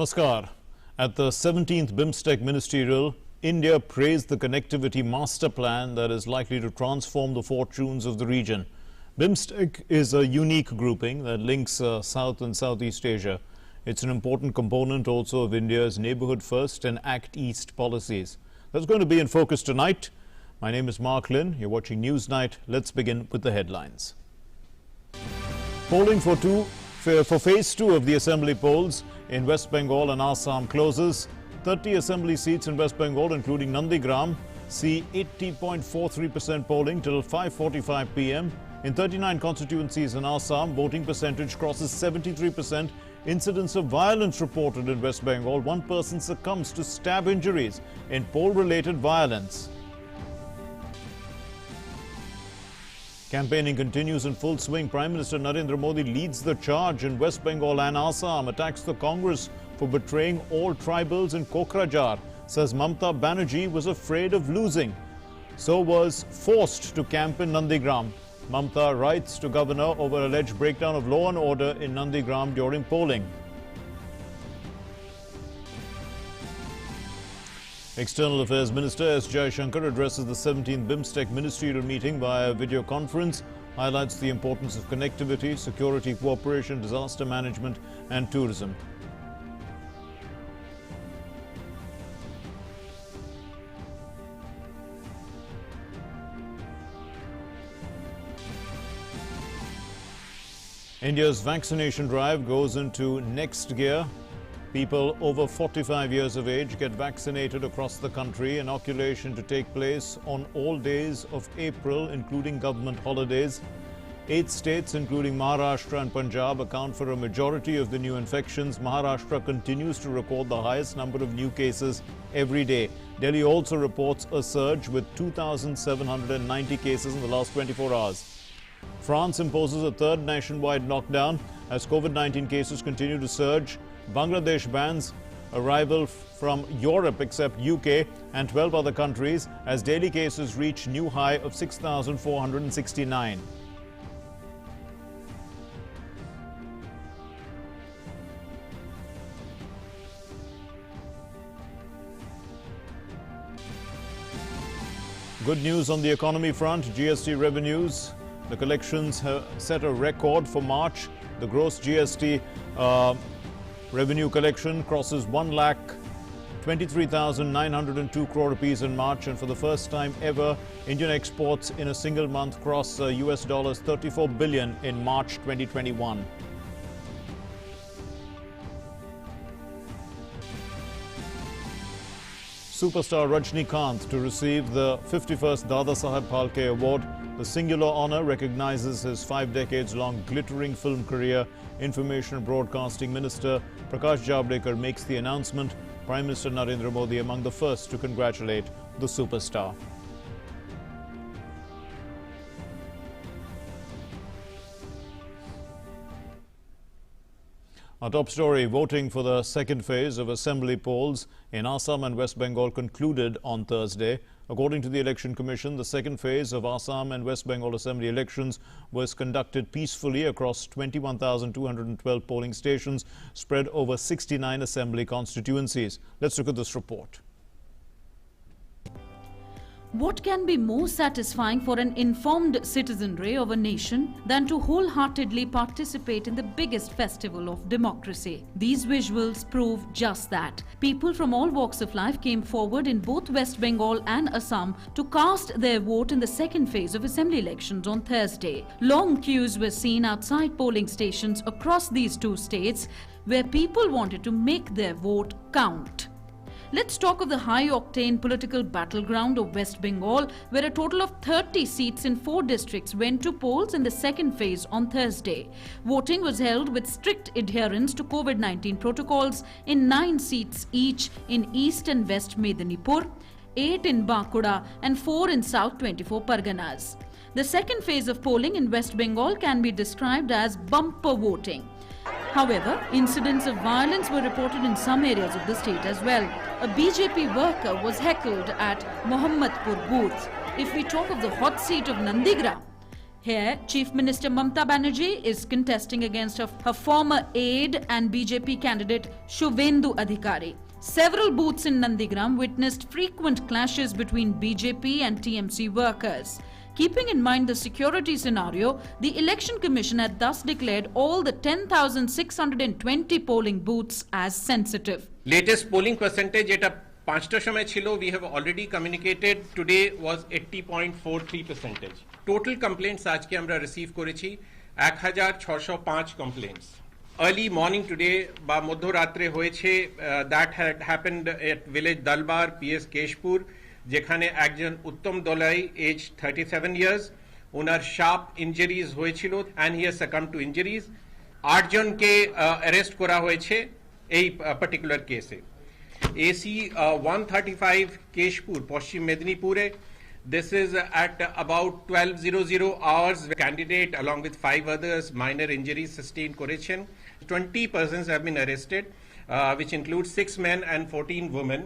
Namaskar. At the 17th BIMSTEC Ministerial, India praised the connectivity master plan that is likely to transform the fortunes of the region. BIMSTEC is a unique grouping that links South and Southeast Asia. It's an important component also of India's Neighbourhood First and Act East policies. That's going to be in focus tonight. My name is Mark Lynn. You're watching Newsnight. Let's begin with the headlines. Polling for phase 2 of the assembly polls in West Bengal and Assam closes. 30 assembly seats in West Bengal, including Nandigram, see 80.43% polling till 5:45 p.m. In 39 constituencies in Assam, voting percentage crosses 73%. Incidents of violence reported in West Bengal. One person succumbs to stab injuries in poll-related violence. Campaigning continues in full swing. Prime Minister Narendra Modi leads the charge in West Bengal and Assam, attacks the Congress for betraying all tribals in Kokrajhar, says Mamata Banerjee was afraid of losing, so was forced to camp in Nandigram. Mamata writes to Governor over alleged breakdown of law and order in Nandigram during polling. External Affairs Minister S. Jaishankar addresses the 17th BIMSTEC ministerial meeting via video conference, highlights the importance of connectivity, security cooperation, disaster management and tourism. India's vaccination drive goes into next gear. People over 45 years of age get vaccinated across the country. Inoculation to take place on all days of April, including government holidays. 8 states, including Maharashtra and Punjab, account for a majority of the new infections. Maharashtra continues to record the highest number of new cases every day. Delhi also reports a surge with 2,790 cases in the last 24 hours. France imposes a third nationwide lockdown as COVID-19 cases continue to surge. Bangladesh bans arrival from Europe except UK and 12 other countries as daily cases reach new high of 6,469. Good news on the economy front. GST revenues, the collections have set a record for March. The gross GST revenue collection crosses 1,23,902 crore rupees in March, and for the first time ever, Indian exports in a single month cross US dollars 34 billion in March 2021. Superstar Rajnikant to receive the 51st Dada Saheb Phalke Award. The singular honor recognizes his 5 decades-long glittering film career. Information and Broadcasting Minister Prakash Javadekar makes the announcement. Prime Minister Narendra Modi among the first to congratulate the superstar. Our top story, voting for the second phase of assembly polls in Assam and West Bengal concluded on Thursday. According to the Election Commission, the second phase of Assam and West Bengal assembly elections was conducted peacefully across 21,212 polling stations spread over 69 assembly constituencies. Let's look at this report. What can be more satisfying for an informed citizenry of a nation than to wholeheartedly participate in the biggest festival of democracy? These visuals prove just that. People from all walks of life came forward in both West Bengal and Assam to cast their vote in the second phase of assembly elections on Thursday. Long queues were seen outside polling stations across these two states where people wanted to make their vote count. Let's talk of the high-octane political battleground of West Bengal, where a total of 30 seats in 4 districts went to polls in the second phase on Thursday. Voting was held with strict adherence to COVID-19 protocols in 9 seats each in East and West Medinipur, 8 in Bankura and 4 in South 24 Parganas. The second phase of polling in West Bengal can be described as bumper voting. However, incidents of violence were reported in some areas of the state as well. A BJP worker was heckled at Mohammadpur booth. If we talk of the hot seat of Nandigram, Here, Chief Minister Mamata Banerjee is contesting against her former aide and BJP candidate Shubhendu Adhikari. Several booths in Nandigram witnessed frequent clashes between BJP and TMC workers. Keeping in mind the security scenario, the Election Commission had thus declared all the 10,620 polling booths as sensitive. Latest polling percentage at 5টা সময় ছিল, we have already communicated, today was 80.43%. Total complaints আজকে আমরা receive করেছি 1605 complaints. Early morning today বা মধ্যরাত্রে হয়েছে, that had happened at village Dalbar, PS Keshpur, যেখানে একজন উত্তম দলাই এজ 37 years, ওনার sharp injuries হয়েছিল and he has succumbed to injuries. 8 জনকে arrest করা হয়েছে এই পার্টিকুলার কেসে। AC 135 Keshpur, Paschim Medinipure. This is at about 12:00 hours. Candidate along with 5 others minor injuries sustained করেছেন। 20 persons have been arrested, which includes 6 men and 14 women.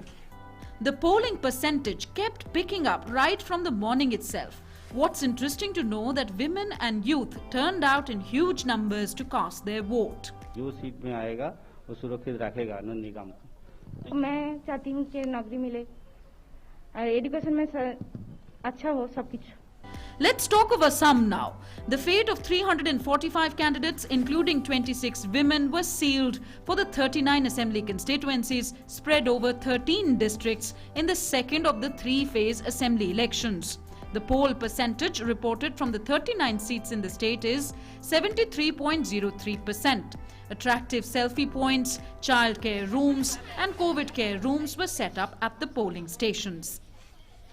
The polling percentage kept picking up right from the morning itself. What's interesting to know that women and youth turned out in huge numbers to cast their vote. जो seat में आएगा वो सुरक्षित रखेगा नंदीग्राम को। मैं चाहती हूँ कि नौकरी मिले, एजुकेशन में अच्छा हो सब कुछ। Let's talk of Assam now. The fate of 345 candidates, including 26 women, was sealed for the 39 assembly constituencies spread over 13 districts in the second of the 3-phase assembly elections. The poll percentage reported from the 39 seats in the state is 73.03%. Attractive selfie points, childcare rooms and COVID care rooms were set up at the polling stations.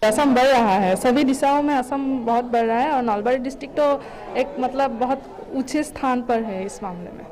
Assam बढ़ रहा है, सभी दिशाओं में असम बहुत बढ़ रहा है और नलबाड़ी डिस्ट्रिक्ट तो एक मतलब बहुत ऊंचे स्थान पर है इस मामले में।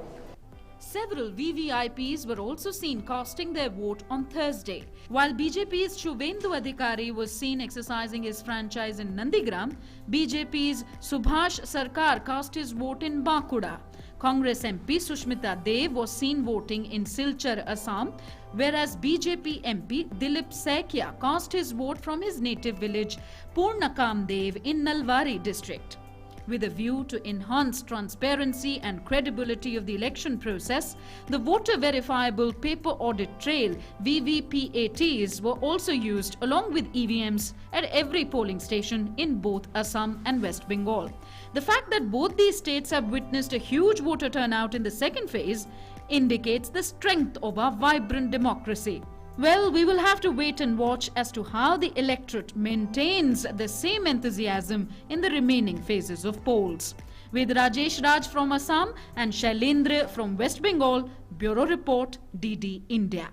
Several VVIPs were also seen casting their vote on Thursday. While BJP's Shubhendu Adhikari was seen exercising his franchise in Nandigram, BJP's Subhash Sarkar cast his vote in Bankura. Congress MP Sushmita Dev was seen voting in Silchar, Assam, whereas BJP MP Dilip Saikia cast his vote from his native village Purnakam Dev in Nalwari district. With a view to enhance transparency and credibility of the election process, the voter verifiable paper audit trail VVPATs were also used along with EVMs at every polling station in both Assam and West Bengal. The fact that both these states have witnessed a huge voter turnout in the second phase indicates the strength of our vibrant democracy. Well, we will have to wait and watch as to how the electorate maintains the same enthusiasm in the remaining phases of polls. With Rajesh Raj from Assam and Shailendra from West Bengal, Bureau Report, DD India.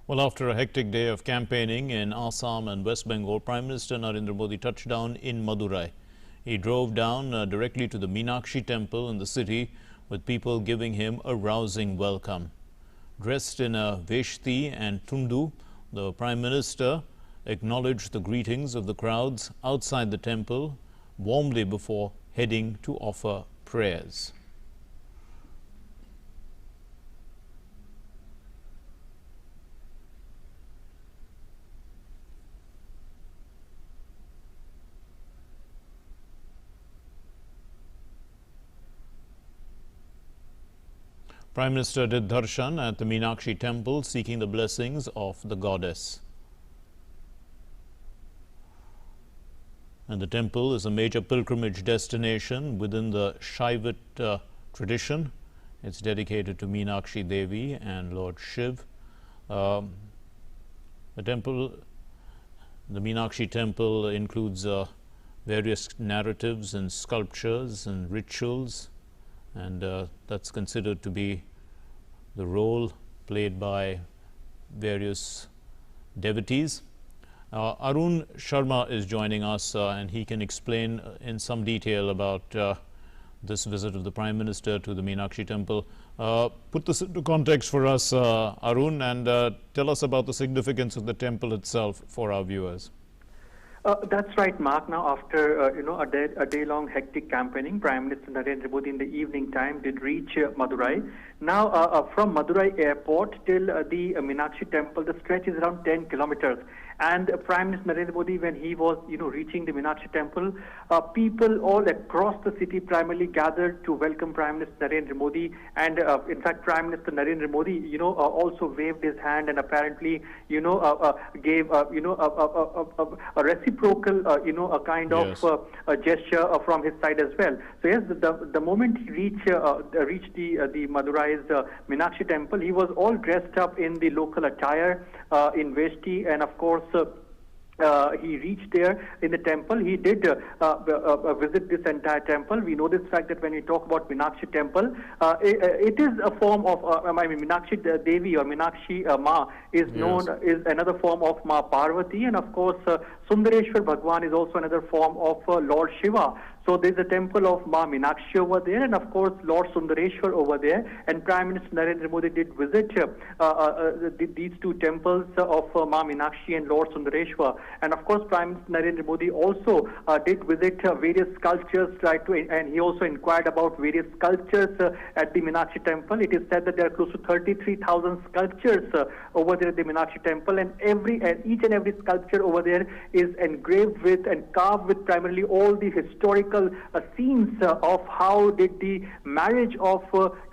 Well, after a hectic day of campaigning in Assam and West Bengal, Prime Minister Narendra Modi touched down in Madurai. He drove down directly to the Meenakshi temple in the city, with people giving him a rousing welcome. Dressed in a veshti and tundu, the Prime Minister acknowledged the greetings of the crowds outside the temple warmly before heading to offer prayers. Prime Minister did darshan at the Meenakshi temple, seeking the blessings of the goddess. And the temple is a major pilgrimage destination within the Shaivit tradition. It's dedicated to Meenakshi Devi and Lord Shiv. The Meenakshi temple includes various narratives and sculptures and rituals, and that's considered to be the role played by various devotees. Arun Sharma is joining us and he can explain in some detail about this visit of the Prime Minister to the Meenakshi temple. Put this into context for us, Arun, and tell us about the significance of the temple itself for our viewers. That's right, Mark. Now, after a day-long hectic campaigning, Prime Minister Narendra Modi in the evening time did reach Madurai. Now, from Madurai airport till the Meenakshi temple, the stretch is around 10 kilometers. And Prime Minister Narendra Modi, when he was, reaching the Meenakshi temple, people all across the city primarily gathered to welcome Prime Minister Narendra Modi. And in fact, Prime Minister Narendra Modi, also waved his hand and apparently, gave, a reciprocal, a kind Yes. of a gesture from his side as well. So yes, the moment he reached the Madurai's Meenakshi temple, he was all dressed up in the local attire, in Veshti, and of course. He reached there in the temple. He did visit this entire temple. We know this fact that when we talk about Meenakshi temple, it is a form of, Meenakshi Devi or Meenakshi Ma is known, is another form of Ma Parvati, and of course Sundareshwar Bhagwan is also another form of Lord Shiva. So there's a temple of Ma Meenakshi over there, and of course Lord Sundareshwar over there. And Prime Minister Narendra Modi did visit these two temples of Ma Meenakshi and Lord Sundareshwar. And of course Prime Minister Narendra Modi also did visit various sculptures, and he also inquired about various sculptures at the Meenakshi temple. It is said that there are close to 33,000 sculptures over there at the Meenakshi temple, and each and every sculpture over there is engraved with and carved with primarily all the historical scenes of how did the marriage of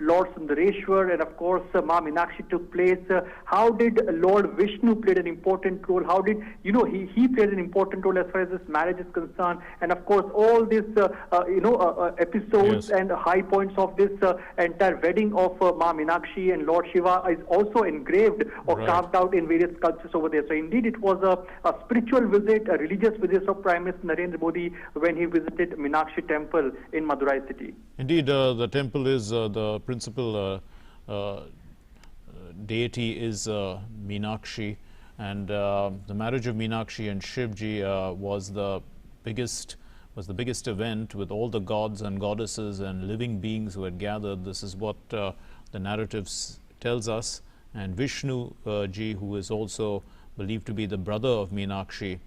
Lord Sundareshwar and of course Ma Meenakshi took place, how did Lord Vishnu played an important role, how did, he played an important role as far as this marriage is concerned, and of course all these, episodes and high points of this entire wedding of Ma Meenakshi and Lord Shiva is also engraved or carved out in various sculptures over there. So indeed it was a spiritual visit, a religious visit of Prime Minister Narendra Modi when he visited Meenakshi temple in Madurai city. Indeed, the temple is the principal deity is Meenakshi, and the marriage of Meenakshi and Shivji was the biggest event with all the gods and goddesses and living beings who had gathered. This is what the narrative tells us. And Vishnu ji, who is also believed to be the brother of Meenakshi,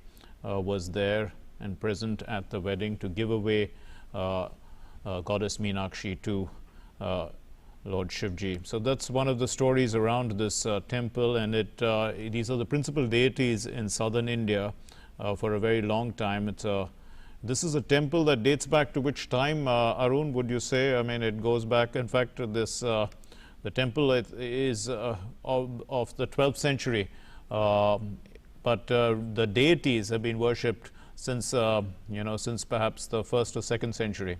was there and present at the wedding to give away goddess Meenakshi to Lord Shivji. So that's one of the stories around this temple, and these are the principal deities in southern India for a very long time. This is a temple that dates back to which time, Arun, would you say? I mean, it goes back, in fact, to this, the temple is of the 12th century, but the deities have been worshipped since, since perhaps the 1st or 2nd century.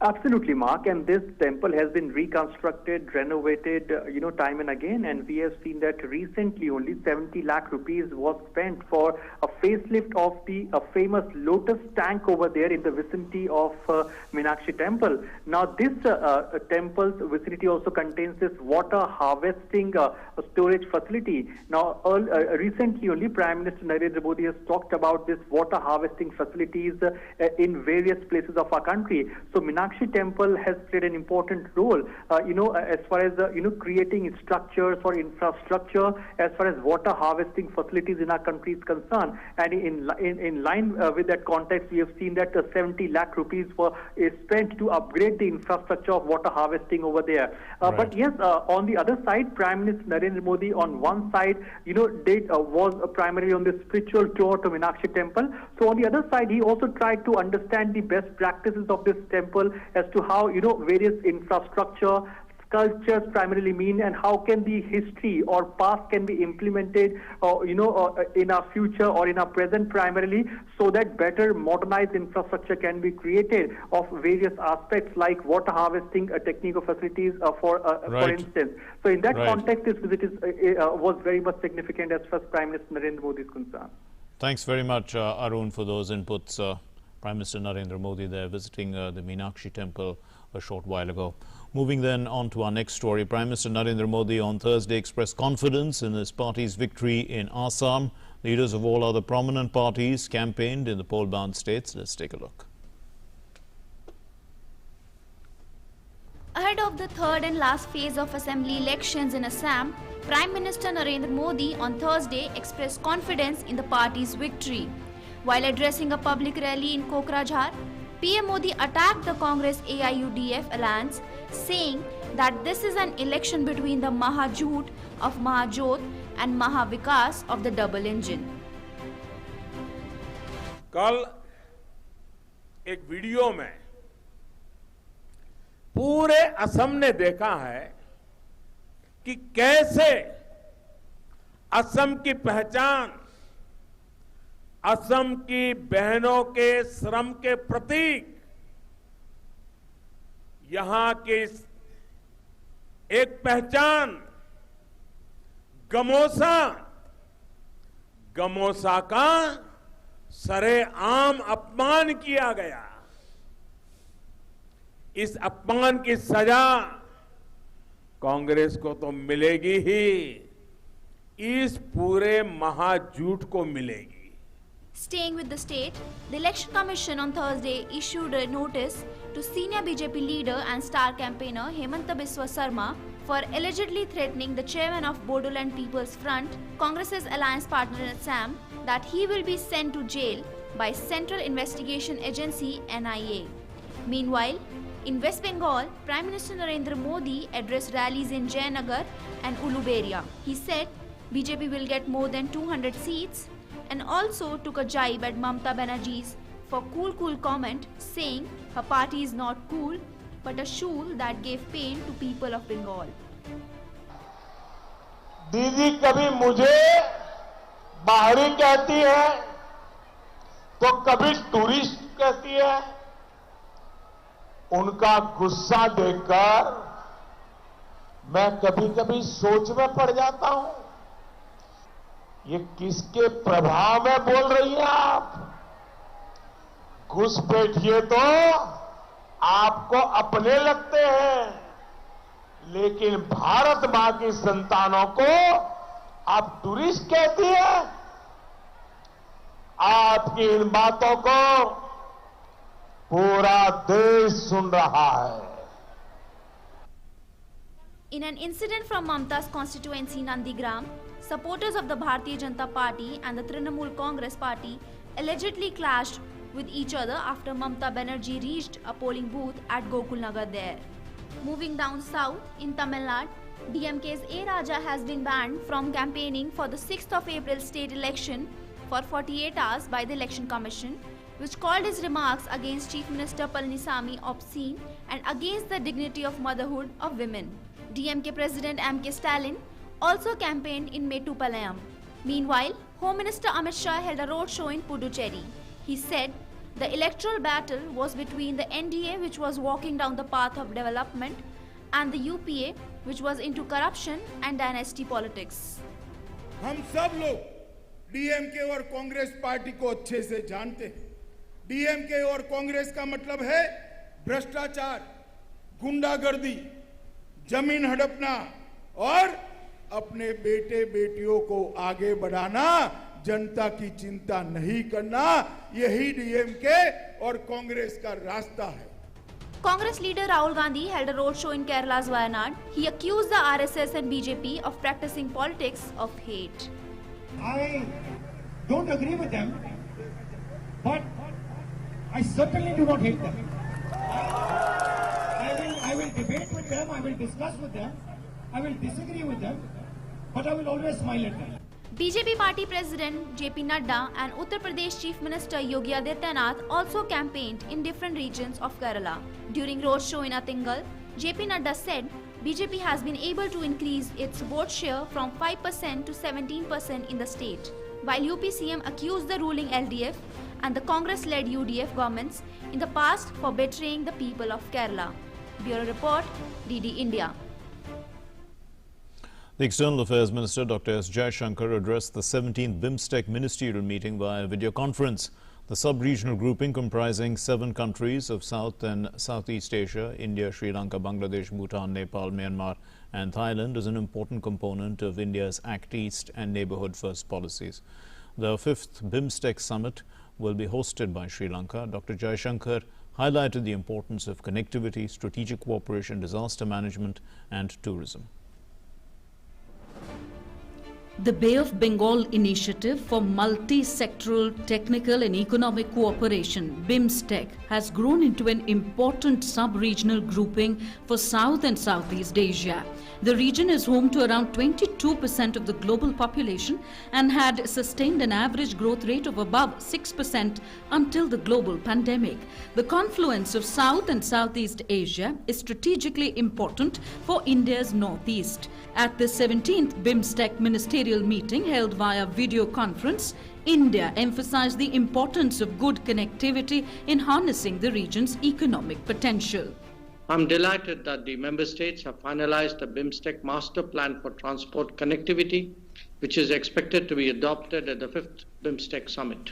Absolutely, Mark, and this temple has been reconstructed, renovated, time and again, and we have seen that recently only 70 lakh rupees was spent for a facelift of the famous lotus tank over there in the vicinity of Meenakshi temple. Now, this temple's vicinity also contains this water harvesting storage facility. Now, recently only Prime Minister Narendra Modi has talked about this water harvesting facilities in various places of our country. So, Meenakshi temple has played an important role, as far as creating structures or infrastructure, as far as water harvesting facilities in our country is concerned. And in line with that context, we have seen that 70 lakh rupees is spent to upgrade the infrastructure of water harvesting over there. But yes, on the other side, Prime Minister Narendra Modi on one side, was primarily on the spiritual tour to Meenakshi temple. So on the other side, he also tried to understand the best practices of this temple as to how, various infrastructure, sculptures primarily mean, and how can the history or past can be implemented, in our future or in our present primarily, so that better modernized infrastructure can be created of various aspects like water harvesting, technical facilities, for instance. So in that context, this visit was very much significant as far as Prime Minister Narendra Modi is concerned. Thanks very much, Arun, for those inputs. Prime Minister Narendra Modi there visiting the Meenakshi temple a short while ago. Moving then on to our next story. Prime Minister Narendra Modi on Thursday expressed confidence in his party's victory in Assam. Leaders of all other prominent parties campaigned in the poll-bound states. Let's take a look. Ahead of the third and last phase of assembly elections in Assam, Prime Minister Narendra Modi on Thursday expressed confidence in the party's victory. While addressing a public rally in Kokrajhar, PM Modi attacked the Congress AIUDF alliance, saying that this is an election between the Mahajhoot of Mahajot and Mahavikas of the double engine. कल एक video में पूरे असम ने देखा है कि कैसे असम की पहचान, असम की बहनों के श्रम के प्रतीक, यहां की एक पहचान गमोसा का सरेआम अपमान किया गया। इस अपमान की सजा कांग्रेस को तो मिलेगी ही, इस पूरे महाझूठ को मिलेगी। Staying with the state, the Election Commission on Thursday issued a notice to senior BJP leader and star campaigner Hemanta Biswa Sarma for allegedly threatening the chairman of Bodoland People's Front, Congress's alliance partner in Assam, that he will be sent to jail by Central Investigation Agency (NIA). Meanwhile, in West Bengal, Prime Minister Narendra Modi addressed rallies in Jayanagar and Uluberia. He said BJP will get more than 200 seats and also took a jibe at Mamata Banerjee's for cool comment, saying her party is not cool but a shool that gave pain to people of Bengal. दीदी कभी मुझे बाहरी कहती है तो कभी tourist कहती है। उनका गुस्सा देखकर मैं कभी-कभी सोच में पड़ जाता हूं, ये किसके प्रभाव में बोल रही हैं आप? घुसपैठिए तो आपको अपने लगते हैं, लेकिन भारत मां की संतानों को आप टूरिस्ट कहती है। आपकी इन बातों को पूरा देश सुन रहा है। In an incident from Mamata's constituency Nandigram, supporters of the Bharatiya Janata Party and the Trinamool Congress Party allegedly clashed with each other after Mamata Banerjee reached a polling booth at Gokulnagar there. Moving down south, in Tamil Nadu, DMK's A. Raja has been banned from campaigning for the 6th of April state election for 48 hours by the Election Commission, which called his remarks against Chief Minister Palanisamy obscene and against the dignity of motherhood of women. DMK President M.K. Stalin also campaigned in Mettupalayam. Meanwhile, Home Minister Amit Shah held a road show in Puducherry. He said the electoral battle was between the NDA, which was walking down the path of development, and the UPA, which was into corruption and dynasty politics. हम सब लोग DMK और Congress party को अच्छे से जानते हैं। DMK और कांग्रेस का मतलब है भ्रष्टाचार, गुंडागर्दी, जमीन हड़पना और अपने बेटे बेटियों को आगे बढ़ाना, जनता की चिंता नहीं करना, यही डीएमके और कांग्रेस का रास्ता है। Congress leader Rahul Gandhi held a roadshow in Kerala's Wayanad. He accused the RSS and BJP of practicing politics of hate. I don't agree with them, but I certainly do not hate them. I will debate with them, I will discuss with them, I will disagree with them, but I will always smile at them. BJP party president JP Nadda and Uttar Pradesh Chief Minister Yogi Adityanath also campaigned in different regions of Kerala. During roadshow in Attingal, JP Nadda said BJP has been able to increase its vote share from 5% to 17% in the state, while UP CM accused the ruling LDF and the Congress-led UDF governments in the past for betraying the people of Kerala. Bureau Report, DD India. The External Affairs Minister Dr. S. Jaishankar addressed the 17th BIMSTEC ministerial meeting via video conference. The sub-regional grouping comprising 7 countries of South and Southeast Asia, India, Sri Lanka, Bangladesh, Bhutan, Nepal, Myanmar and Thailand is an important component of India's Act East and Neighbourhood First policies. The 5th BIMSTEC summit will be hosted by Sri Lanka. Dr. Jaishankar highlighted the importance of connectivity, strategic cooperation, disaster management and tourism. The Bay of Bengal Initiative for Multi-Sectoral Technical and Economic Cooperation, BIMSTEC, has grown into an important sub-regional grouping for South and Southeast Asia. The region is home to around 22% of the global population and had sustained an average growth rate of above 6% until the global pandemic. The confluence of South and Southeast Asia is strategically important for India's northeast. At the 17th BIMSTEC ministerial meeting held via video conference, India emphasized the importance of good connectivity in harnessing the region's economic potential. I'm delighted that the member states have finalized a BIMSTEC master plan for transport connectivity, which is expected to be adopted at the 5th BIMSTEC summit.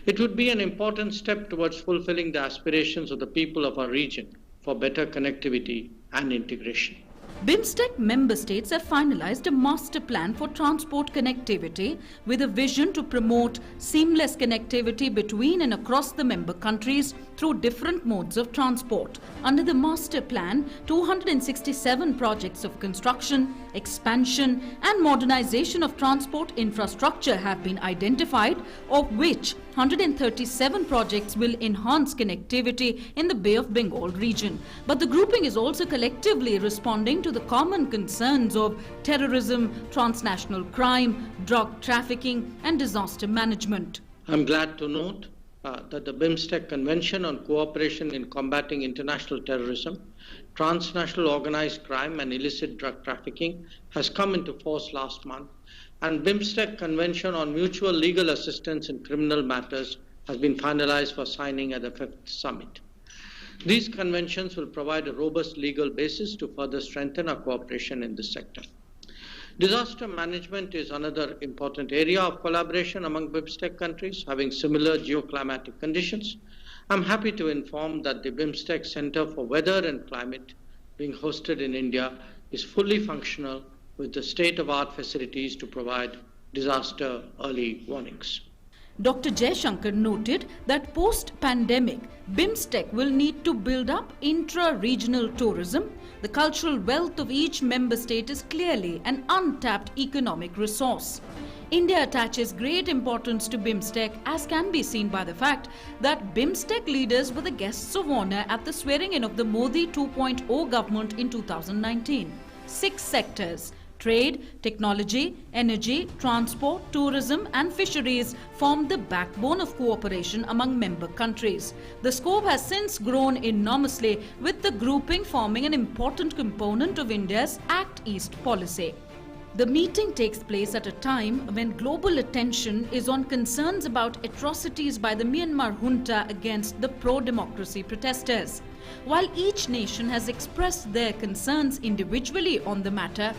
It would be an important step towards fulfilling the aspirations of the people of our region for better connectivity and integration. BIMSTEC member states have finalized a master plan for transport connectivity with a vision to promote seamless connectivity between and across the member countries through different modes of transport. Under the master plan, 267 projects of construction, expansion and modernization of transport infrastructure have been identified, of which 137 projects will enhance connectivity in the Bay of Bengal region. But the grouping is also collectively responding to the common concerns of terrorism, transnational crime, drug trafficking and disaster management. I'm glad to note that the BIMSTEC Convention on Cooperation in Combating International Terrorism, Transnational Organized Crime and Illicit Drug Trafficking has come into force last month, and BIMSTEC Convention on Mutual Legal Assistance in Criminal Matters has been finalized for signing at the 5th Summit. These conventions will provide a robust legal basis to further strengthen our cooperation in this sector. Disaster management is another important area of collaboration among BIMSTEC countries having similar geoclimatic conditions. I'm happy to inform that the BIMSTEC Center for Weather and Climate, being hosted in India, is fully functional with the state-of-the-art facilities to provide disaster early warnings. Dr. Jaishankar noted that post-pandemic, BIMSTEC will need to build up intra-regional tourism. The cultural wealth of each member state is clearly an untapped economic resource. India attaches great importance to BIMSTEC, as can be seen by the fact that BIMSTEC leaders were the guests of honor at the swearing-in of the Modi 2.0 government in 2019. 6 sectors: trade, technology, energy, transport, tourism and fisheries form the backbone of cooperation among member countries. The scope has since grown enormously, with the grouping forming an important component of India's Act East policy. The meeting takes place at a time when global attention is on concerns about atrocities by the Myanmar junta against the pro-democracy protesters. While each nation has expressed their concerns individually on the matter,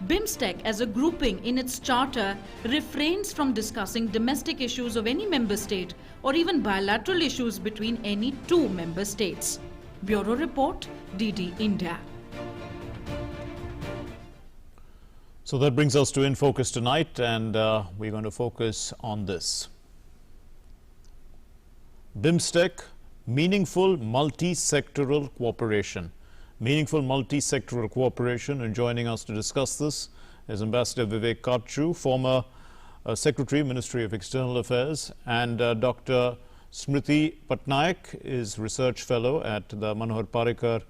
BIMSTEC as a grouping in its charter refrains from discussing domestic issues of any member state or even bilateral issues between any 2 member states. Bureau Report, DD India. So that brings us to In Focus tonight, and we're going to focus on this. BIMSTEC, meaningful multi-sectoral cooperation. Meaningful multi-sectoral cooperation, and joining us to discuss this is Ambassador Vivek Kachru, former Secretary, Ministry of External Affairs, and Dr. Smriti Patnaik is Research Fellow at the Manohar Parrikar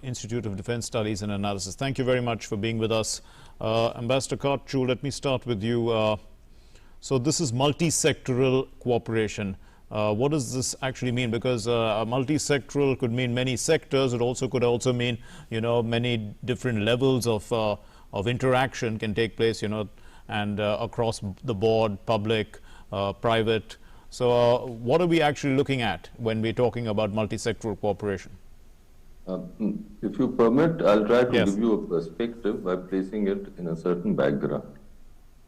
Institute of Defence Studies and Analysis. Thank you very much for being with us. Ambassador Kachru, let me start with you. So this is multi-sectoral cooperation. What does this actually mean? Because multi-sectoral could mean many sectors. It also could mean, many different levels of interaction can take place, and across the board, public, private. So what are we actually looking at when we're talking about multi-sectoral cooperation? If you permit, I'll try to give you a perspective by placing it in a certain background.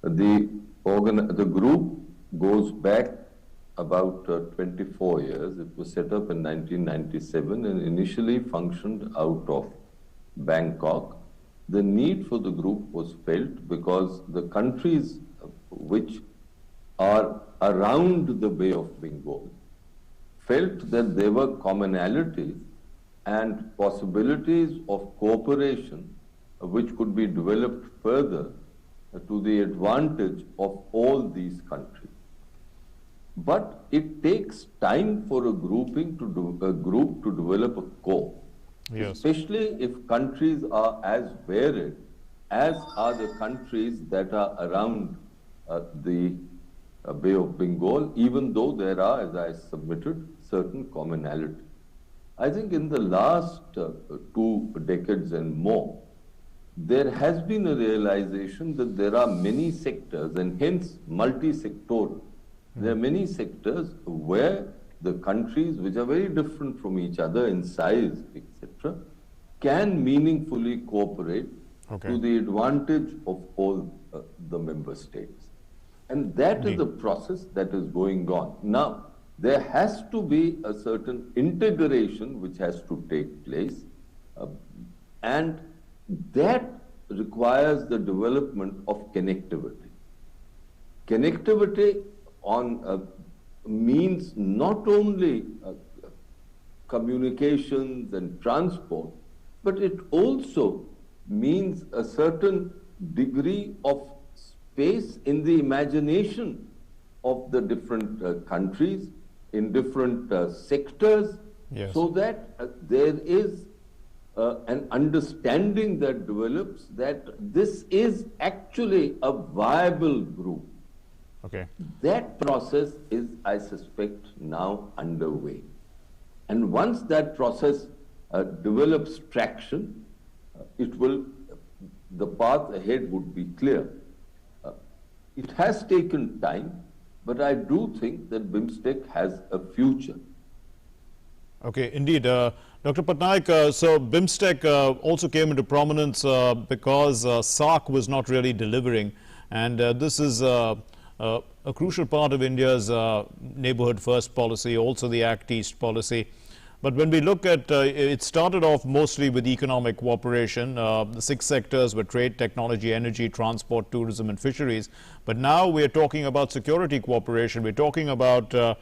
The group goes back about 24 years. It was set up in 1997 and initially functioned out of Bangkok. The need for the group was felt because the countries which are around the Bay of Bengal felt that there were commonalities and possibilities of cooperation which could be developed further to the advantage of all these countries. but it takes time for a group to develop a core. Yes. Especially if countries are as varied as are the countries that are around the Bay of Bengal, even though there are, as I submitted, certain commonalities. I think in the last 2 decades and more, there has been a realization that there are many sectors, and hence multi-sectoral. There are many sectors where the countries, which are very different from each other in size, etc., can meaningfully cooperate to the advantage of all the member states. And that is the process that is going on. Now, there has to be a certain integration which has to take place, and that requires the development of connectivity. Connectivity means not only communications and transport, but it also means a certain degree of space in the imagination of the different countries, in different sectors, so that there is an understanding that develops that this is actually a viable group. Okay. That process is, I suspect, now underway. And once that process develops traction, the path ahead would be clear. It has taken time, but I do think that BIMSTEC has a future. Okay, indeed. Dr. Patnaik, so BIMSTEC also came into prominence because SAARC was not really delivering, and this is a crucial part of India's neighborhood first policy, also the Act East policy. But when we look at, it started off mostly with economic cooperation. The 6 sectors were trade, technology, energy, transport, tourism and fisheries. But now we're talking about security cooperation. We're talking about the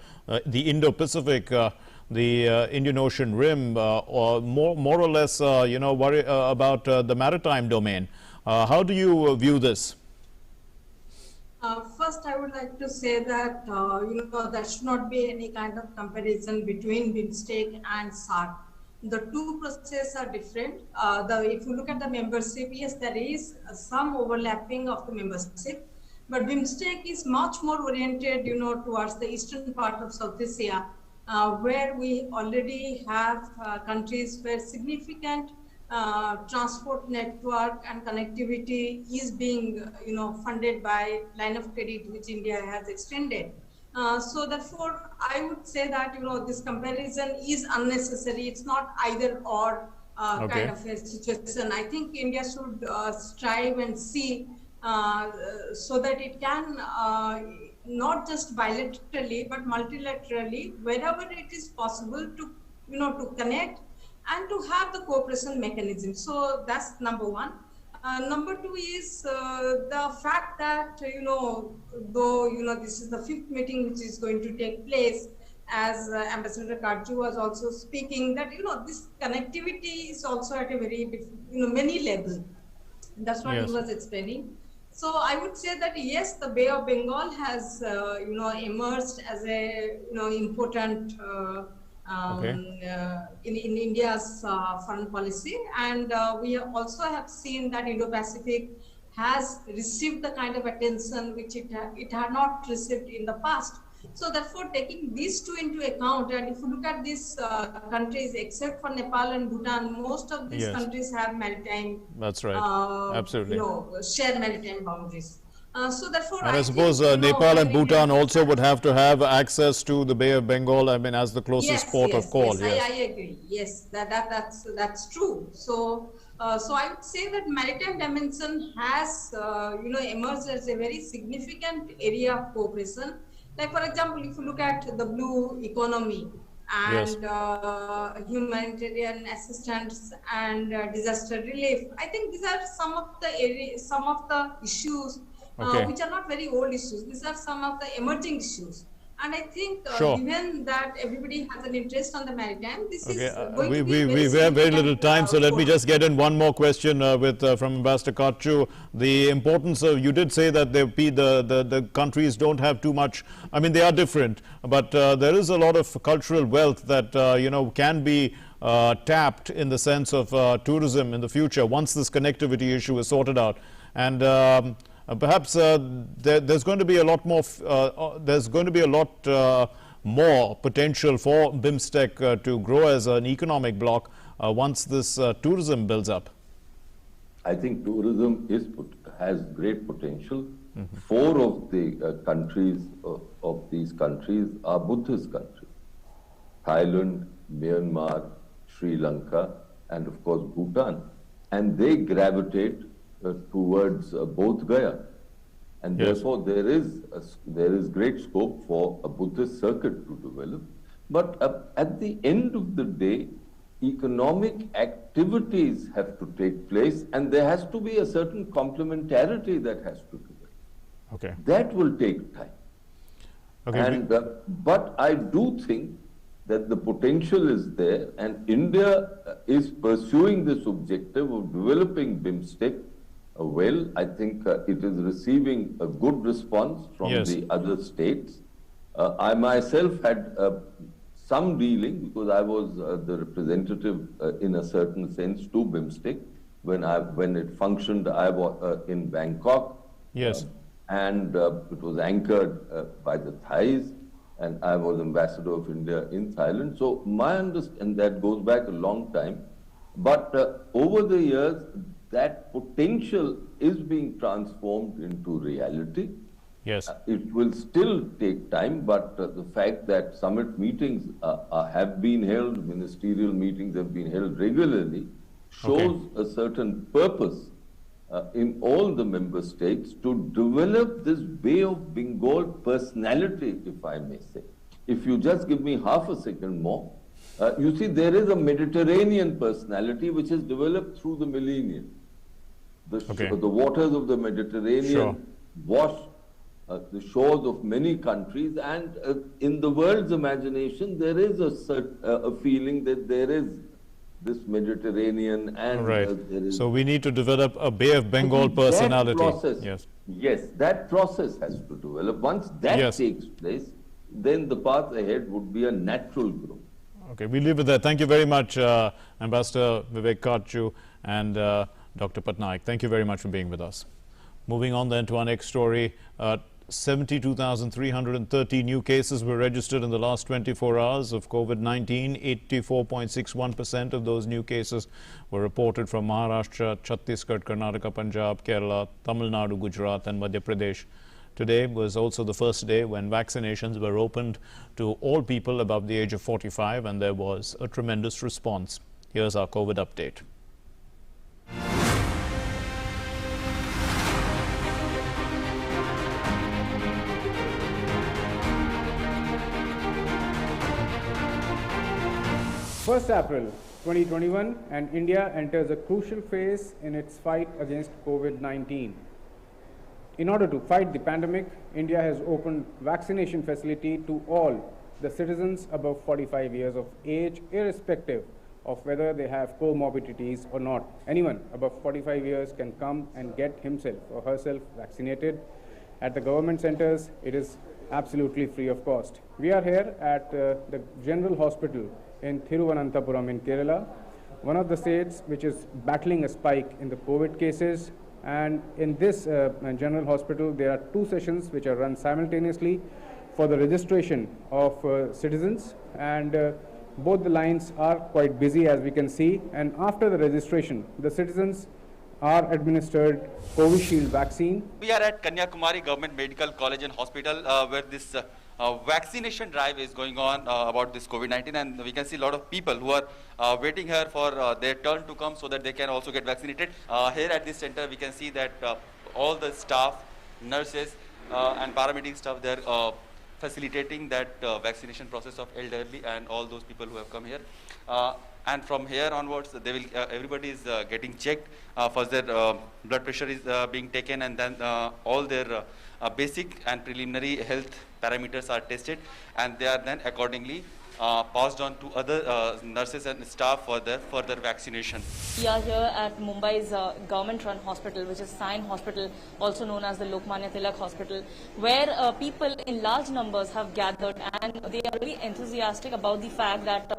Indo-Pacific, the Indian Ocean Rim, or more or less, worry about the maritime domain. How do you view this? First, I would like to say that, there should not be any kind of comparison between BIMSTEC and SAARC. The two processes are different. If you look at the membership, yes, there is some overlapping of the membership, but BIMSTEC is much more oriented, towards the eastern part of South Asia, where we already have countries where significant transport network and connectivity is being, funded by line of credit which India has extended. So therefore, I would say that, this comparison is unnecessary. It's not either or kind of a situation. I think India should strive and see so that it can not just bilaterally, but multilaterally, wherever it is possible to, to connect and to have the cooperation mechanism. So that's number one. Number two is the fact that, though, this is the 5th meeting which is going to take place, as Ambassador Karju was also speaking, that, this connectivity is also at a very, many levels. That's what he was explaining. So I would say that, yes, the Bay of Bengal has, emerged as a, important in India's foreign policy, and we also have seen that Indo-Pacific has received the kind of attention which it had not received in the past. So therefore, taking these two into account, and if you look at these countries, except for Nepal and Bhutan, most of these countries have maritime. That's right. Absolutely. Shared maritime boundaries. So therefore, and I suppose Nepal and Bhutan also would have to have access to the Bay of Bengal, as the closest port of call. Yes, I agree. Yes, that's true. So I would say that maritime dimension has emerged as a very significant area of cooperation. Like, for example, if you look at the blue economy and humanitarian assistance and disaster relief, I think these are some of the issues which are not very old issues. These are some of the emerging issues. And I think Sure. given that everybody has an interest on the maritime, this is Okay, going we to be have very little significant, time, so let me for- just get in one more question from Ambassador Katchu. The importance of, you did say that the countries don't have too much, I mean, they are different, but there is a lot of cultural wealth that, can be tapped in the sense of tourism in the future once this connectivity issue is sorted out. And perhaps there's going to be a lot more, more potential for BIMSTEC to grow as an economic bloc once this tourism builds up. I think tourism has great potential. 4 of the countries of these countries are Buddhist countries: Thailand, Myanmar, Sri Lanka, and of course Bhutan. And they gravitate towards Bodh Gaya. And Yes. therefore there is great scope for a Buddhist circuit to develop. But at the end of the day, economic activities have to take place, and there has to be a certain complementarity that has to develop. Okay. That will take time. Okay. And, but I do think that the potential is there, and India is pursuing this objective of developing BIMSTEC well. I think it is receiving a good response from Yes. the other states. I myself had some dealing, because I was the representative in a certain sense to BIMSTEC when it functioned. I was in Bangkok. Yes. And it was anchored by the Thais, and I was ambassador of India in Thailand. So my understanding, that goes back a long time, but over the years, that potential is being transformed into reality. Yes. It will still take time, but the fact that summit meetings have been held, ministerial meetings have been held regularly, shows a certain purpose in all the member states to develop this Bay of Bengal personality, if I may say. If you just give me half a second more, you see there is a Mediterranean personality which is developed through the millennia. The waters of the Mediterranean wash the shores of many countries, and in the world's imagination there is a feeling that there is this Mediterranean and there is... So we need to develop a Bay of Bengal personality. Process, yes, that process has to develop. Once that takes place, then the path ahead would be a natural growth. Okay, we leave it there. Thank you very much, Ambassador Vivek Katchu and Dr. Patnaik. Thank you very much for being with us. Moving on then to our next story. 72,330 new cases were registered in the last 24 hours of COVID-19. 84.61% of those new cases were reported from Maharashtra, Chhattisgarh, Karnataka, Punjab, Kerala, Tamil Nadu, Gujarat and Madhya Pradesh. Today was also the first day when vaccinations were opened to all people above the age of 45, and there was a tremendous response. Here's our COVID update. April 2021, and India enters a crucial phase in its fight against COVID-19. In order to fight the pandemic, India has opened vaccination facility to all the citizens above 45 years of age, irrespective of whether they have comorbidities or not. Anyone above 45 years can come and get himself or herself vaccinated. At the government centers, it is absolutely free of cost. We are here at the General Hospital in Thiruvananthapuram in Kerala, one of the states which is battling a spike in the COVID cases. And in this General Hospital, there are 2 sessions which are run simultaneously for the registration of citizens, and both the lines are quite busy, as we can see. And after the registration, the citizens are administered Covishield vaccine. We are at Kanyakumari Government Medical College and Hospital where this vaccination drive is going on about this COVID-19, and we can see a lot of people who are waiting here for their turn to come so that they can also get vaccinated. Here at this center we can see that all the staff, nurses and paramedic staff, they are facilitating that vaccination process of elderly and all those people who have come here. And from here onwards, they will, everybody is getting checked. First their blood pressure is being taken, and then all their basic and preliminary health parameters are tested, and they are then accordingly passed on to other nurses and staff for their further vaccination. We are here at Mumbai's government-run hospital, which is Sion Hospital, also known as the Lokmanya Tilak Hospital, where people in large numbers have gathered, and they are really enthusiastic about the fact that,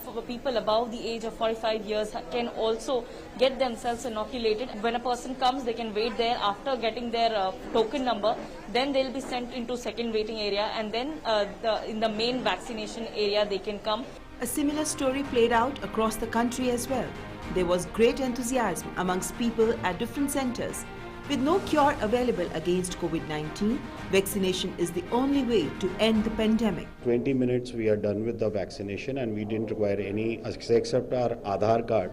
for people above the age of 45 years can also get themselves inoculated. When a person comes, they can wait there. After getting their token number, then they'll be sent into second waiting area, and then in the main vaccination area they can come. A similar story played out across the country as well. There was great enthusiasm amongst people at different centers. With no cure available against COVID-19, vaccination is the only way to end the pandemic. 20 minutes we are done with the vaccination, and we didn't require any, except our Aadhaar card,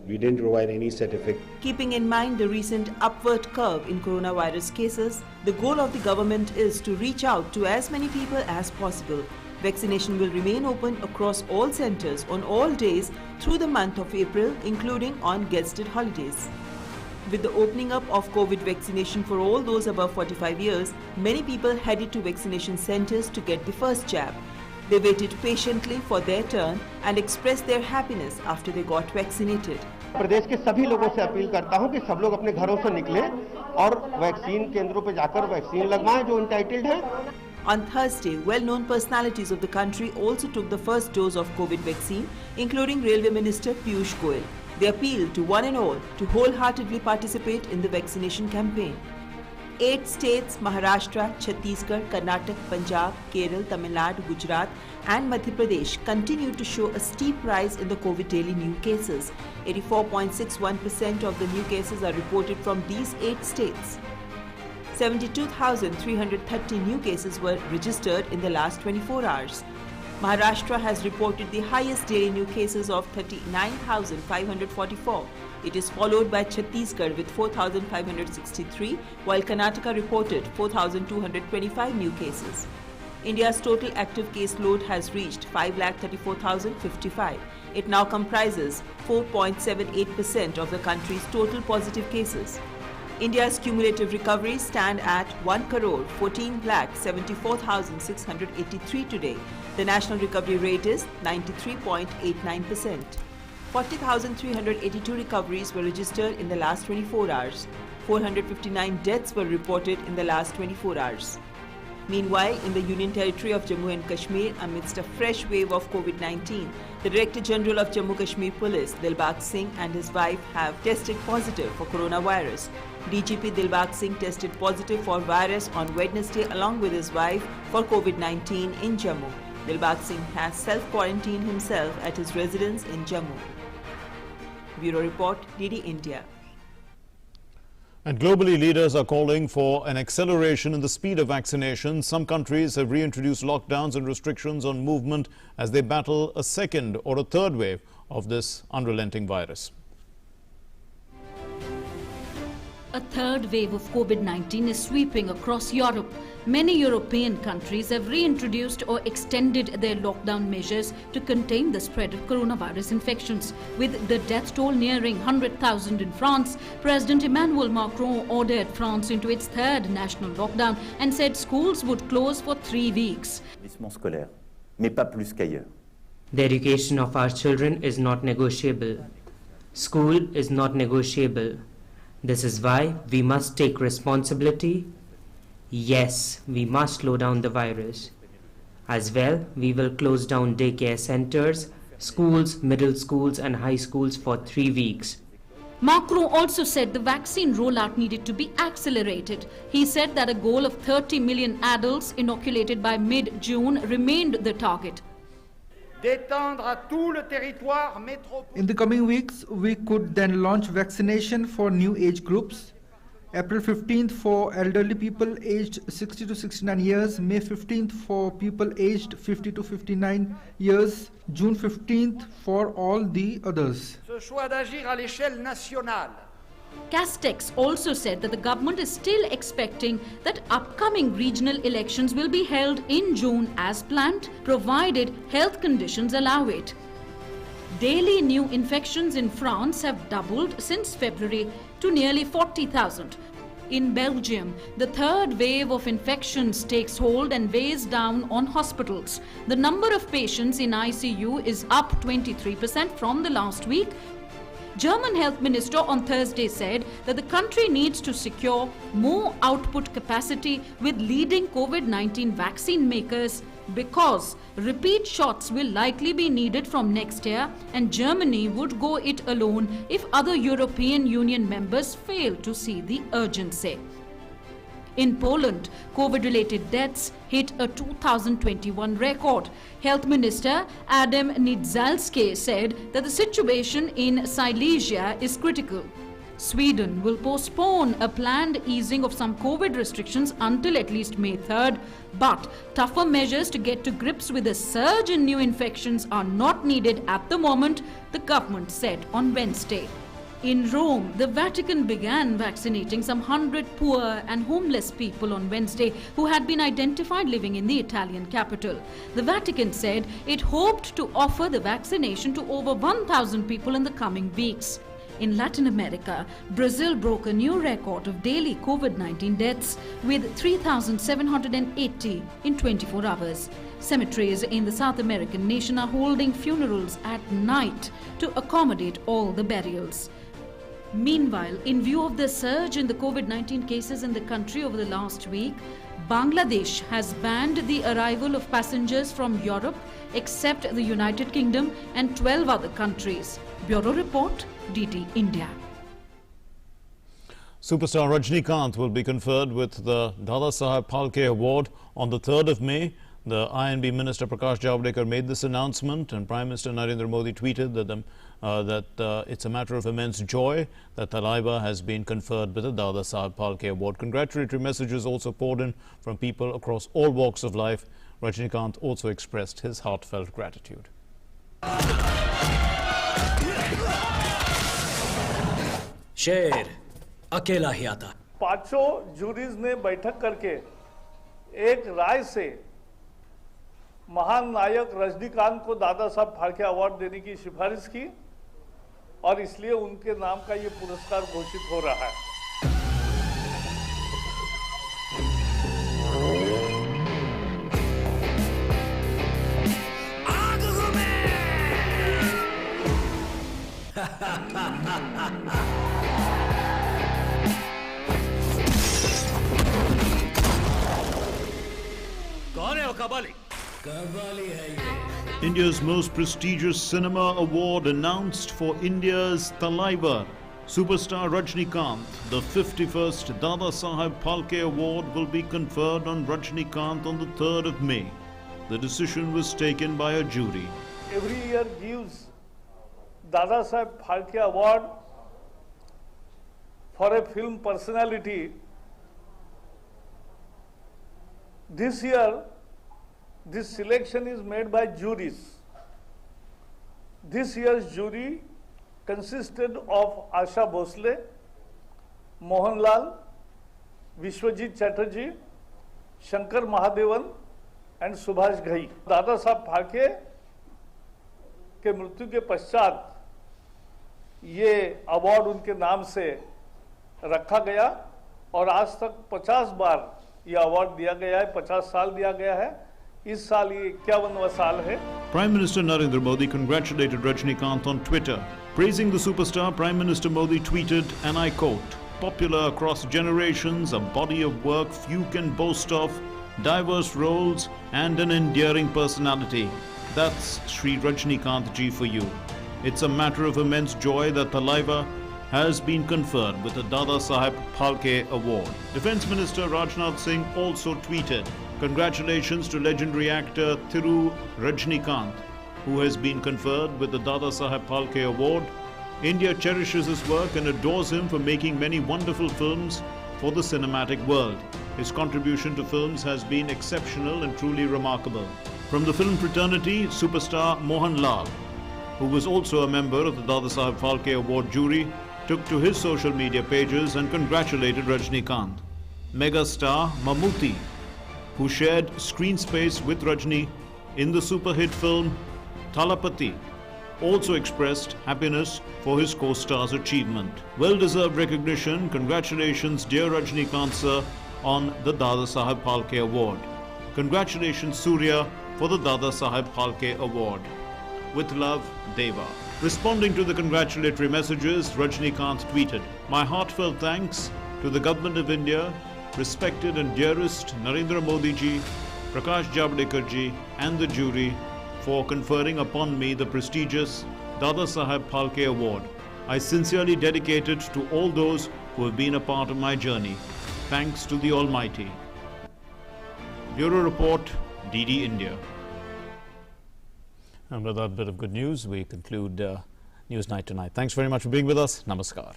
we didn't require any certificate. Keeping in mind the recent upward curve in coronavirus cases, the goal of the government is to reach out to as many people as possible. Vaccination will remain open across all centers on all days through the month of April, including on guested holidays. With the opening up of COVID vaccination for all those above 45 years, many people headed to vaccination centers to get the first jab. They waited patiently for their turn and expressed their happiness after they got vaccinated. प्रदेश के सभी लोगों से appeal करता हूं कि सब लोग अपने घरों से निकलें और वैक्सीन केंद्रों पर जाकर वैक्सीन लगवाएं जो एंटाइटल्ड हैं. On Thursday, well-known personalities of the country also took the first dose of COVID vaccine, including Railway Minister Piyush Goyal. They appealed to one and all to wholeheartedly participate in the vaccination campaign. 8 states, Maharashtra, Chhattisgarh, Karnataka, Punjab, Kerala, Tamil Nadu, Gujarat and Madhya Pradesh continue to show a steep rise in the COVID daily new cases. 84.61% of the new cases are reported from these 8 states. 72,330 new cases were registered in the last 24 hours. Maharashtra has reported the highest daily new cases of 39,544. It is followed by Chhattisgarh with 4,563, while Karnataka reported 4,225 new cases. India's total active case load has reached 5,34,055. It now comprises 4.78% of the country's total positive cases. India's cumulative recoveries stand at 1,14,74,683 today. The national recovery rate is 93.89%. 40,382 recoveries were registered in the last 24 hours. 459 deaths were reported in the last 24 hours. Meanwhile, in the Union Territory of Jammu and Kashmir, amidst a fresh wave of COVID-19, the Director General of Jammu Kashmir Police, Dilbag Singh, and his wife have tested positive for coronavirus. DGP Dilbag Singh tested positive for virus on Wednesday along with his wife for COVID-19 in Jammu. Dilbag Singh has self-quarantined himself at his residence in Jammu. Bureau Report, DD India. And globally, leaders are calling for an acceleration in the speed of vaccination. Some countries have reintroduced lockdowns and restrictions on movement as they battle a second or a third wave of this unrelenting virus. A third wave of COVID-19 is sweeping across Europe. Many European countries have reintroduced or extended their lockdown measures to contain the spread of coronavirus infections. With the death toll nearing 100,000 in France, President Emmanuel Macron ordered France into its third national lockdown and said schools would close for 3 weeks. Scolaire, mais pas plus qu'ailleurs. The education of our children is not negotiable. School is not negotiable. This is why we must take responsibility. Yes, we must slow down the virus. As well, we will close down daycare centers, schools, middle schools and high schools for 3 weeks. Macron also said the vaccine rollout needed to be accelerated. He said that a goal of 30 million adults inoculated by mid-June remained the target. In the coming weeks, we could then launch vaccination for new age groups. April 15th for elderly people aged 60 to 69 years, May 15th for people aged 50 to 59 years, June 15th for all the others. Castex also said that the government is still expecting that upcoming regional elections will be held in June as planned, provided health conditions allow it. Daily new infections in France have doubled since February to nearly 40,000. In Belgium, the third wave of infections takes hold and weighs down on hospitals. The number of patients in ICU is up 23% from the last week. German health minister on Thursday said that the country needs to secure more output capacity with leading COVID-19 vaccine makers because repeat shots will likely be needed from next year and Germany would go it alone if other European Union members fail to see the urgency. In Poland, COVID-related deaths hit a 2021 record. Health Minister Adam Niedzalski said that the situation in Silesia is critical. Sweden will postpone a planned easing of some COVID restrictions until at least May 3rd, but tougher measures to get to grips with the surge in new infections are not needed at the moment, the government said on Wednesday. In Rome, the Vatican began vaccinating some 100 poor and homeless people on Wednesday who had been identified living in the Italian capital. The Vatican said it hoped to offer the vaccination to over 1,000 people in the coming weeks. In Latin America, Brazil broke a new record of daily COVID-19 deaths with 3,780 in 24 hours. Cemeteries in the South American nation are holding funerals at night to accommodate all the burials. Meanwhile, in view of the surge in the COVID-19 cases in the country over the last week, Bangladesh has banned the arrival of passengers from Europe except the United Kingdom and 12 other countries. Bureau Report, DT India. Superstar Rajinikanth will be conferred with the Dada Saheb Phalke Award on the 3rd of May. The INB Minister Prakash Javadekar made this announcement and Prime Minister Narendra Modi tweeted that it's a matter of immense joy that Thalaiva has been conferred with the Dada Saheb Phalke Award. Congratulatory messages also poured in from people across all walks of life. Rajinikanth also expressed his heartfelt gratitude. शेर अकेला ही आता। पांचों juries ने बैठक करके एक राय से महान नायक रजनीकांत को दादा साहब फाल्के अवार्ड देने की सिफारिश की और इसलिए उनके नाम का ये पुरस्कार घोषित हो रहा है। कौन है वो Kabali? India's most prestigious cinema award announced for India's Thalaiva. Superstar Rajinikanth, the 51st Dada Saheb Phalke Award will be conferred on Rajinikanth on the 3rd of May. The decision was taken by a jury. Every year gives Dada Saheb Phalke Award for a film personality. This year, this selection is made by juries. This year's jury consisted of Asha Bhosle, Mohanlal, Vishwajit Chatterjee, Shankar Mahadevan and Subhash Ghai. Dada Saheb Phalke के मृत्यु के पश्चात ये award उनके नाम से रखा गया और आज तक 50 बार ये अवार्ड दिया गया है, 50 साल दिया गया है। इस साल ये 51वां साल है। Prime Minister Narendra Modi congratulated Rajinikanth on Twitter. Praising the superstar, Prime Minister Modi tweeted, and I quote, "Popular across generations, a body of work few can boast of, diverse roles and an endearing personality. That's Shri Rajinikanth ji for you. It's a matter of immense joy that Thalaiva has been conferred with the Dada Saheb Phalke Award." Defence Minister Rajnath Singh also tweeted, "Congratulations to legendary actor Thiru Rajinikanth, who has been conferred with the Dada Saheb Phalke Award. India cherishes his work and adores him for making many wonderful films for the cinematic world. His contribution to films has been exceptional and truly remarkable." From the film fraternity, superstar Mohanlal, who was also a member of the Dada Saheb Phalke Award jury, took to his social media pages and congratulated Rajinikanth. Megastar Mammootty, who shared screen space with Rajni in the super hit film Thalapathy, also expressed happiness for his co-star's achievement. Well-deserved recognition. Congratulations, dear Rajnikant sir, on the Dada Saheb Phalke Award. Congratulations, Surya, for the Dada Saheb Phalke Award. With love, Deva. Responding to the congratulatory messages, Rajnikant tweeted, "My heartfelt thanks to the Government of India, respected and dearest Narendra Modi ji, Prakash Javadekar ji and the jury for conferring upon me the prestigious Dada Saheb Phalke Award. I sincerely dedicate it to all those who have been a part of my journey. Thanks to the Almighty." Bureau Report, DD India. And with that bit of good news, we conclude News Night tonight. Thanks very much for being with us. Namaskar.